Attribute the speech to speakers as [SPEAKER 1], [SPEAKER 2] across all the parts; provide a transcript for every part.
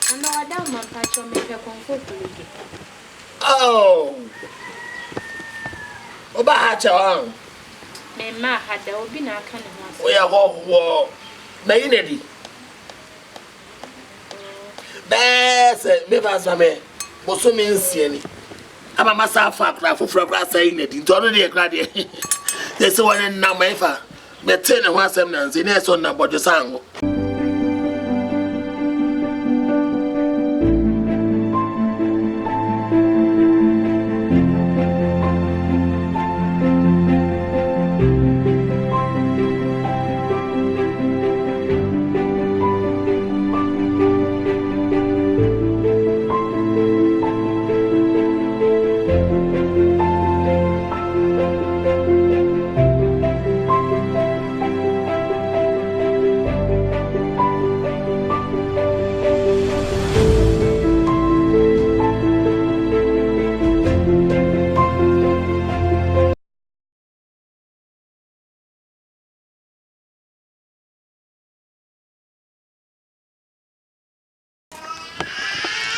[SPEAKER 1] I know I don't want to make a Komfo College.
[SPEAKER 2] Oh. Oba hacha.
[SPEAKER 1] Me ma had there will be no kind of
[SPEAKER 2] We are all Maynady. Bess, me was me. Boso means any. I'm a massacre for grass saying it. It's already a graduate. There's one in Namafa. Me 10 and 1 semblance in a son about the sang.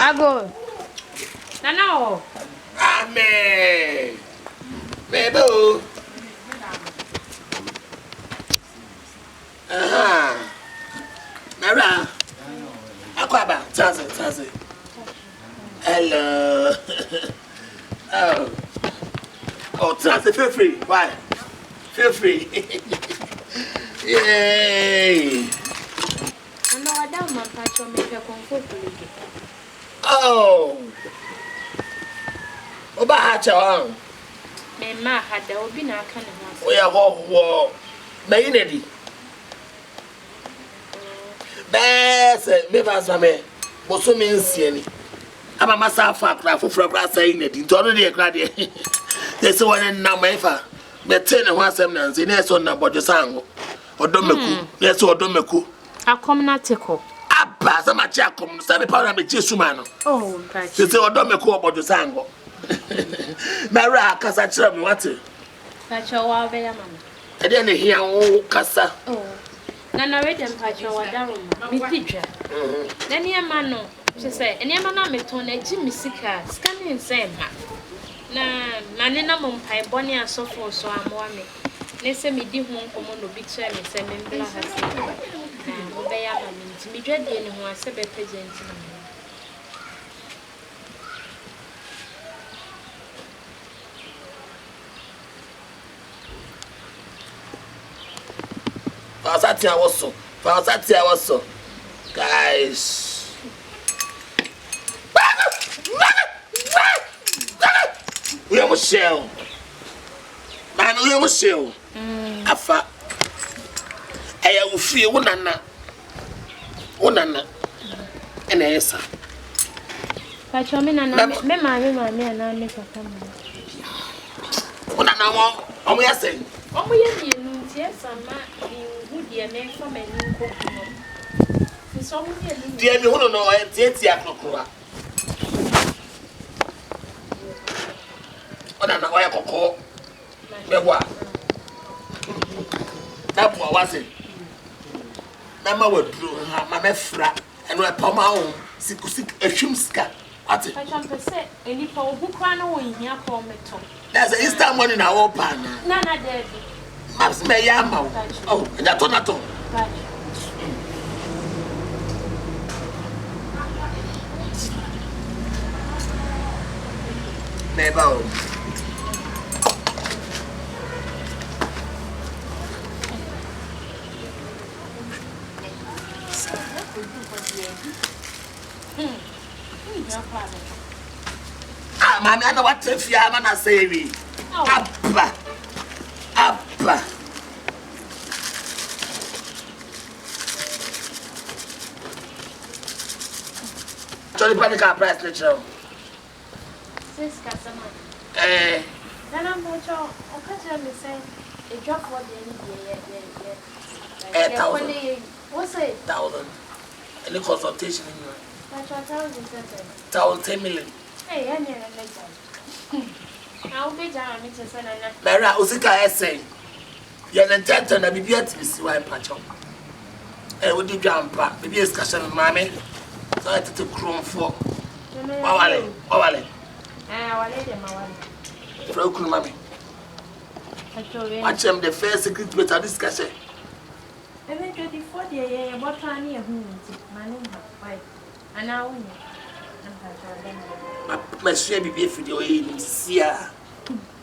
[SPEAKER 1] I go. No.
[SPEAKER 2] Amen. Bebo. Nara. Akwaba. Tazi. Hello. Oh, Tazi, feel free. Why? Feel free. Yay.
[SPEAKER 1] I know I don't want to make a Komfo College.
[SPEAKER 2] Oh. Oba hacha.
[SPEAKER 1] Me ma had there will be no kind of
[SPEAKER 2] We are all Maynady. Bess, me was me. Boso means any. I'm a massacre for grass saying it. It's already a graduate. There's one in Namafa. Me 10 and 1 semblance in a son about the sang. Or Domeku. Yes, or Domeku.
[SPEAKER 1] I come not tickle.
[SPEAKER 2] Abba, some a check come, Sammy Power and Chisumano.
[SPEAKER 1] Oh, God.
[SPEAKER 2] You say, or Domeku about the sango. Mara, Casa, what?
[SPEAKER 1] That's your wild man.
[SPEAKER 2] I didn't hear all Casa.
[SPEAKER 1] Oh, Nana read them patch your down, me teacher. Then your man, no, she said, and your man, me tone a Jimmy Sika, scanning same. Na manina mumpai bonny and so forth, so I'm warming. They say me did one common no big chair, me send me black has obey a man to be dreaded anyone I said a present.
[SPEAKER 2] Fausati was so. Guys. We have a shell. Man, we have a shell. Afa. I will feel one anna. And answer.
[SPEAKER 1] But your men and me and I make a family.
[SPEAKER 2] One anna, we are saying.
[SPEAKER 1] Oh, we are yes, I'm not good, dear man from a new cook.
[SPEAKER 2] Dear, you don't know it's 8 o'clock. One anna, I call. That was it. Mamma would do my frat and we're Poma, sick, a shumska. What's it?
[SPEAKER 1] I can't say any poor who can't know in here call me Tom.
[SPEAKER 2] There's an instant one in our pan.
[SPEAKER 1] Nana, Daddy.
[SPEAKER 2] Maps may yammo. Oh, and that's not at all. Mabel. Mammy, I know what if you are not saying. Abba. Johnny Panic price nature.
[SPEAKER 1] Sis Cassama. Then I'm going to say a drop for the
[SPEAKER 2] 8,000.
[SPEAKER 1] What's it?
[SPEAKER 2] 1,000. Any consultation in you?
[SPEAKER 1] That's what I was
[SPEAKER 2] 10 million.
[SPEAKER 1] Hey, I never I'll be down, Mr. Senna.
[SPEAKER 2] Mara, Osika essay. You're an intention to be beat to see why patch up. And would you jump back? Maybe a discussion, mammy. So I to Komfo. Wale. Wale dem wale. Fro kunu mami. Watch them the first secret better discussion.
[SPEAKER 1] Even 24 day about trying a why? And now
[SPEAKER 2] my share be if you in see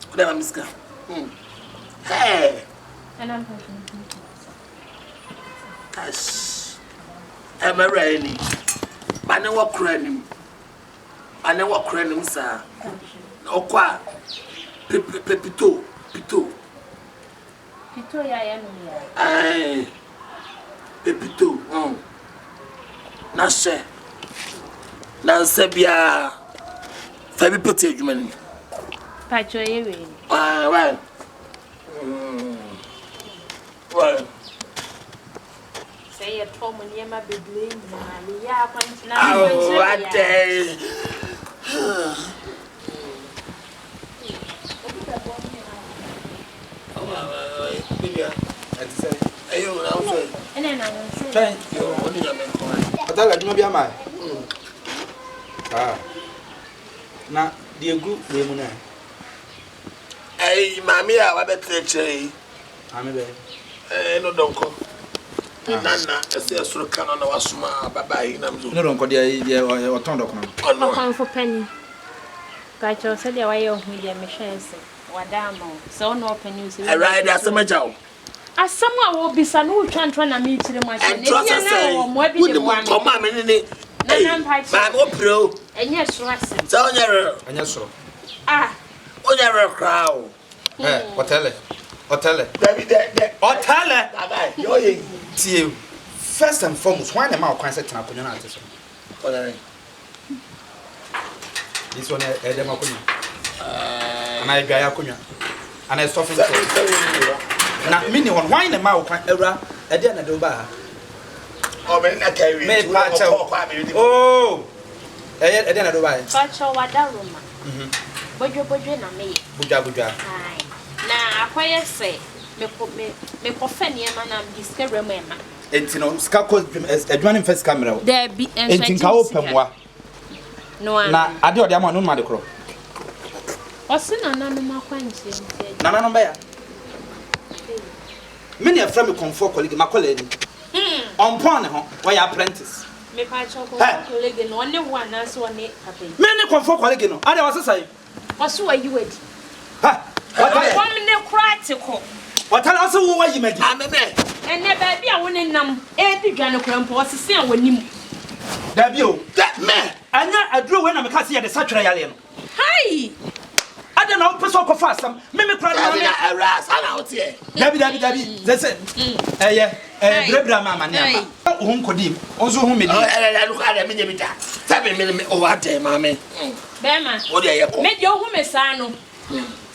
[SPEAKER 2] whatever miska. Hey.
[SPEAKER 1] And I'm
[SPEAKER 2] Gosh. I'm a rainy. I know what craning. I know what craning, sir. No qua. Pito. Pito ya enemy. Aye. Pito. Nashe. Nansebia. Fabi pote adwumani.
[SPEAKER 1] Pacho yewe.
[SPEAKER 2] Well. Well.
[SPEAKER 1] Say a Tom and Yama be blamed. Yeah,
[SPEAKER 2] oh, what day.
[SPEAKER 3] Na the group we muna.
[SPEAKER 2] Hey, mami a wa betre
[SPEAKER 3] Ami be.
[SPEAKER 2] No donko. Nana, ese suru kana na wasuma baba yi na mzo.
[SPEAKER 3] No donko de oton dok no.
[SPEAKER 2] Oh
[SPEAKER 1] Komfo penny. Pacho said ya waye ohu de me hwe ese. Wadamo. So no open news.
[SPEAKER 2] I ride asema jaw.
[SPEAKER 1] Asama wo bisa no twantwa na me chire mo ase.
[SPEAKER 2] Ne dia na mo bi de mo koma me ne.
[SPEAKER 1] Nana mpachi.
[SPEAKER 2] Ma mo pro.
[SPEAKER 1] Enye so ase.
[SPEAKER 2] So onyere.
[SPEAKER 3] Anya so.
[SPEAKER 2] Onyere crowd.
[SPEAKER 3] Oteele.
[SPEAKER 2] David
[SPEAKER 3] Oteele.
[SPEAKER 2] Baba, yo ye.
[SPEAKER 3] Tie. First and foremost, why am I kwan say tena konya na ate so?
[SPEAKER 2] Oteele.
[SPEAKER 3] This one dem akonya. Ana edwa ya akonya. Ana stuffing. Na mini one why am I kwan ewra e de na de ba.
[SPEAKER 2] Oh, me na carry.
[SPEAKER 3] Me pacha. Oh. E de na do ba.
[SPEAKER 1] Pacho wadaruma. Bojo na me.
[SPEAKER 3] Buja.
[SPEAKER 1] Ai. Na akoye se me ko fani e ma na diske remema.
[SPEAKER 3] Enti no ska ko adwan first camera.
[SPEAKER 1] There be
[SPEAKER 3] enti ka open wa.
[SPEAKER 1] No an.
[SPEAKER 3] Na ade ode ama no ma de kro.
[SPEAKER 1] Osi na nanu makwanche enti.
[SPEAKER 3] Na no ba ya. Many a friend me Komfo College ma college. On pon ho, why apprentice.
[SPEAKER 1] Me Pacho colleague no one one na so ne happen.
[SPEAKER 3] Many Komfo College no. Ade was say.
[SPEAKER 1] Oso ayi wedi.
[SPEAKER 3] Ha.
[SPEAKER 1] What me practical.
[SPEAKER 3] What else wo wa yimedi?
[SPEAKER 2] Ameme.
[SPEAKER 1] Ene ba bia wo ne nam e di dwane krampo osese an wanim.
[SPEAKER 3] Da bi o.
[SPEAKER 2] That man.
[SPEAKER 3] Anya aduro we na me ka se ya de satwere yale no.
[SPEAKER 1] Hi.
[SPEAKER 3] Ade na wo peso ko fa asam. Me kra na me.
[SPEAKER 2] Aras ana otie.
[SPEAKER 3] Dabi. Ze se. Brebra mama ne ama. Wo nkodim. Onzo hu me di.
[SPEAKER 2] Look at me nyebita. Sabe me o wa te mama.
[SPEAKER 1] Bema.
[SPEAKER 2] Wo de ye ko.
[SPEAKER 1] Me de ohu me sa no.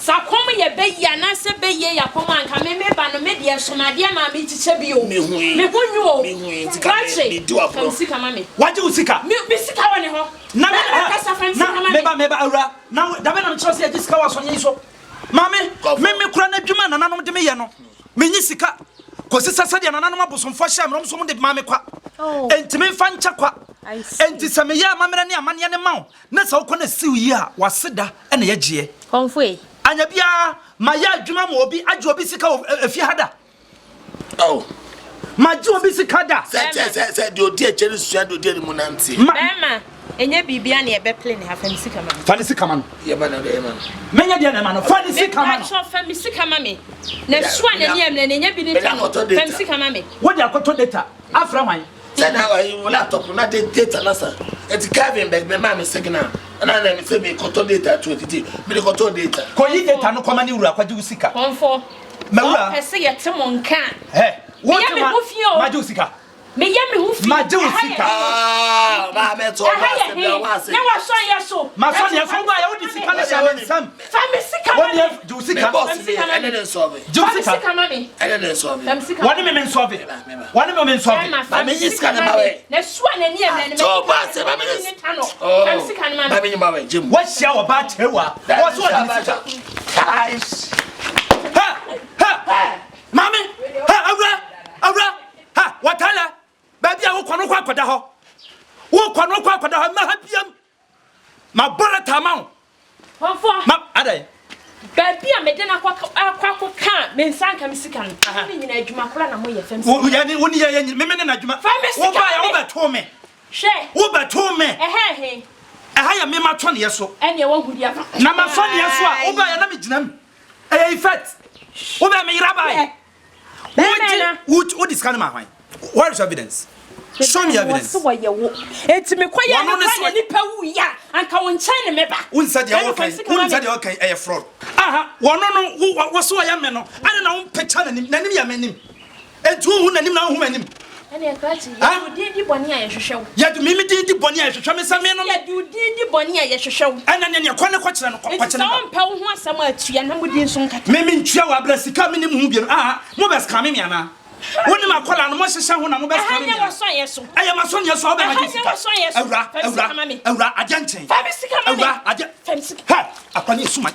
[SPEAKER 1] Sakom ye be ya na se be ye ya kom anka me ba no me de somade ma me chiche bi o. Me honwu o.
[SPEAKER 2] Me hu sika me do afro.
[SPEAKER 1] Sika ma me.
[SPEAKER 3] Waje usika.
[SPEAKER 1] Me sika woni ho.
[SPEAKER 3] Na me ba awra. Na da be na me chiro se sika wa so nyi so. Mame, me kura na dwuma na nanom de me ye no. Me nyi sika. Kosi sasa de na nanom abosomfo hia me so mo de mame kwa. Enti me fa ncha kwa. Enti se me ya mamere ne amane ne mawo. Na sa wo na siw yi a waseda e na ye gie.
[SPEAKER 1] Komfo e.
[SPEAKER 3] Anya bia ma ya adwuma mo obi aje obi sika afie hada.
[SPEAKER 2] Oh.
[SPEAKER 3] Ma je obi sika da.
[SPEAKER 2] Se de odi echere sua de odi mu nanti.
[SPEAKER 1] Bema, enye bibia na ye be play ne ha fam sika ma.
[SPEAKER 3] Fa ni sika ma no.
[SPEAKER 2] Ye ba na de ye ma.
[SPEAKER 3] Menya dia na ma no. Fa ni sika ma no.
[SPEAKER 1] Fa fam sika ma me. Na sua na ne emle na enye bi ne fam sika ma me.
[SPEAKER 3] Wo dia akoto data. Afra wan.
[SPEAKER 2] Se na wa yi laptop na de data na sa. Eti Kevin be ma me signal. Na na me se me koto data to titi. Me de koto data.
[SPEAKER 3] Ko yi data no koma ni wura kwaje usika.
[SPEAKER 1] Komfo.
[SPEAKER 3] Mawura.
[SPEAKER 1] Pese ye te monka.
[SPEAKER 3] What ma je usika.
[SPEAKER 1] Me ye me hu fi.
[SPEAKER 3] Ma je usika.
[SPEAKER 2] Ma me to ma se.
[SPEAKER 1] Na wa so ya so.
[SPEAKER 3] Ma so ya so ba ya odi sika na sha me sam.
[SPEAKER 1] Fa me sika.
[SPEAKER 3] What ye je usika.
[SPEAKER 2] Boss me ene den solve.
[SPEAKER 3] Je usika.
[SPEAKER 1] Sika ma me.
[SPEAKER 2] Ene den solve.
[SPEAKER 3] Wani me solve. Wani me solve.
[SPEAKER 2] Ma me sika na ma we.
[SPEAKER 1] Na sua na ni emle ne me.
[SPEAKER 2] So ba se ma me.
[SPEAKER 1] Fam sika na ma.
[SPEAKER 2] Ma me nyima we jim.
[SPEAKER 3] What share wa ba chewa. What so odi sika.
[SPEAKER 2] Guys.
[SPEAKER 3] Ha. Mami. Ha awra. Ha Oteele. Baby a wo kono kwa koda ho. wo kwa no kwa kwada ha ma hapiam ma bora tamao
[SPEAKER 1] Komfo
[SPEAKER 3] ma adai
[SPEAKER 1] baby a me de na kwa kan me nsanka me sika no ni nyina adwuma kora na moye fam
[SPEAKER 3] wo yani woni ye me ne na adwuma wo ba ya wo beto me
[SPEAKER 1] hwe
[SPEAKER 3] wo beto me
[SPEAKER 1] he
[SPEAKER 3] aha ya me ma to ne so
[SPEAKER 1] ene wo hudi afa
[SPEAKER 3] na ma so ne so a wo ba ya na me ginam eh effect wo ba me yira ba wo discan ma hwan what is evidence show me evidence
[SPEAKER 1] so ye wo enti me koya na kwa ni pa wu ya anka won chan ne meba
[SPEAKER 3] unsa de okay eh fraud aha wono no wo so ya me no ane na won pecha nanim ya manim entu hu nanim na hu manim
[SPEAKER 1] ene krachi ya di boni a ye hwehwew
[SPEAKER 3] ya du mimi di boni a hwehwe me sa me no
[SPEAKER 1] ya du di boni a ye hwehwew
[SPEAKER 3] ana ne kwa ne kwa kire no kwa kire
[SPEAKER 1] no so mpa wo ho asam atua na mudi nso nkata
[SPEAKER 3] mimi ntua wa bra sika me nim hu bi aha mo bes ka me ana woni ma kola no mo hyehyɛ ho na mo bes ka me
[SPEAKER 1] ana wo so ye so
[SPEAKER 3] aye ma so ne so ba ma sika awura agyanchen
[SPEAKER 1] fa bi sika ma
[SPEAKER 3] awura agya ha akwani suma